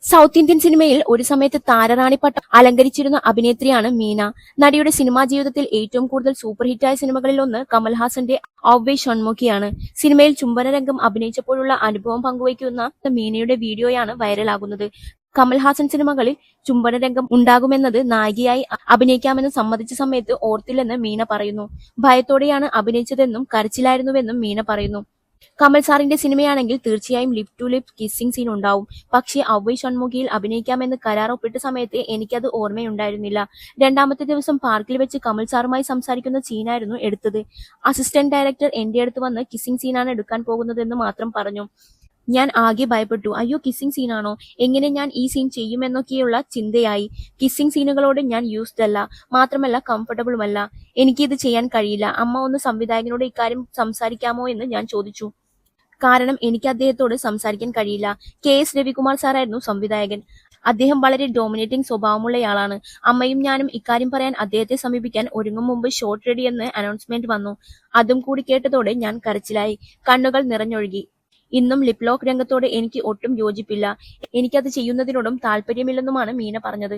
South Indian സിനിമയിൽ ഒരു സമയത്ത് താരറാണി പട്ടം അലങ്കരിച്ചിരുന്ന അഭിനേത്രിയാണ് മീന. നടിയുടെ സിനിമാ ജീവിതത്തിൽ ഏറ്റവും കൂടുതൽ സൂപ്പർ ഹിറ്റായ സിനിമകളിലൊന്ന് കമൽഹാസന്റെ ഔവൈ ഷൺമുഖിയാണ്. സിനിമയിൽ ചുംബനരംഗം അഭിനയിച്ചപ്പോഴുള്ള അനുഭവം പങ്കുവയ്ക്കുന്ന മീനയുടെ വീഡിയോയാണ് വൈറലാകുന്നത്. കമൽഹാസൻ സിനിമകളിൽ ചുംബനരംഗം ഉണ്ടാകുമെന്നത് നായികയായി അഭിനയിക്കാമെന്ന് സമ്മതിച്ച സമയത്ത് ഓർത്തില്ലെന്ന് മീന പറയുന്നു. ഭയത്തോടെയാണ് അഭിനയിച്ചതെന്നും കരച്ചിലായിരുന്നുവെന്നും മീന പറയുന്നു. കമൽ സാറിന്റെ സിനിമയാണെങ്കിൽ തീർച്ചയായും lip to lip kissing scene ഉണ്ടാവും. പക്ഷേ ഔവൈ ഷൺമുഖിയിൽ അഭിനയിക്കാമെന്ന് കരാർ ഒപ്പിട്ട സമയത്ത് എനിക്കത് ഓർമ്മയുണ്ടായിരുന്നില്ല. രണ്ടാമത്തെ ദിവസം പാർക്കിൽ വെച്ച് കമൽ സാറുമായി സംസാരിക്കുന്ന സീനായിരുന്നു എടുത്തത്. അസിസ്റ്റന്റ് ഡയറക്ടർ എന്റെ അടുത്ത് വന്ന് കിസ്സിംഗ് സീനാണ് എടുക്കാൻ പോകുന്നതെന്ന് മാത്രം പറഞ്ഞു. ഞാൻ ആകെ ഭയപ്പെട്ടു. അയ്യോ, കിസ്സിംഗ് സീനാണോ, എങ്ങനെ ഞാൻ ഈ സീൻ ചെയ്യുമെന്നൊക്കെയുള്ള ചിന്തയായി. കിസ്സിംഗ് സീനുകളോട് ഞാൻ യൂസ്ഡ് അല്ല, മാത്രമല്ല കംഫർട്ടബിളുമല്ല. എനിക്കിത് ചെയ്യാൻ കഴിയില്ല. അമ്മ ഒന്ന് സംവിധായകനോട് ഇക്കാര്യം സംസാരിക്കാമോ എന്ന് ഞാൻ ചോദിച്ചു. കാരണം എനിക്ക് അദ്ദേഹത്തോട് സംസാരിക്കാൻ കഴിയില്ല. KS രവികുമാർ സാറായിരുന്നു സംവിധായകൻ. അദ്ദേഹം വളരെ ഡോമിനേറ്റിംഗ് സ്വഭാവമുള്ളയാളാണ്. അമ്മയും ഞാനും ഇക്കാര്യം പറയാൻ അദ്ദേഹത്തെ സമീപിക്കാൻ ഒരുങ്ങും മുമ്പ് ഷോട്ട് റെഡിയെന്ന് അനൗൺസ്മെന്റ് വന്നു. അതും കൂടി കേട്ടതോടെ ഞാൻ കരച്ചിലായി. കണ്ണുകൾ നിറഞ്ഞൊഴുകി. ഇന്നും ലിപ് ലോക്ക് രംഗത്തോട് എനിക്ക് ഒട്ടും യോജിപ്പില്ല. എനിക്കത് ചെയ്യുന്നതിനോടും താല്പര്യമില്ലെന്നുമാണ് മീന പറഞ്ഞത്.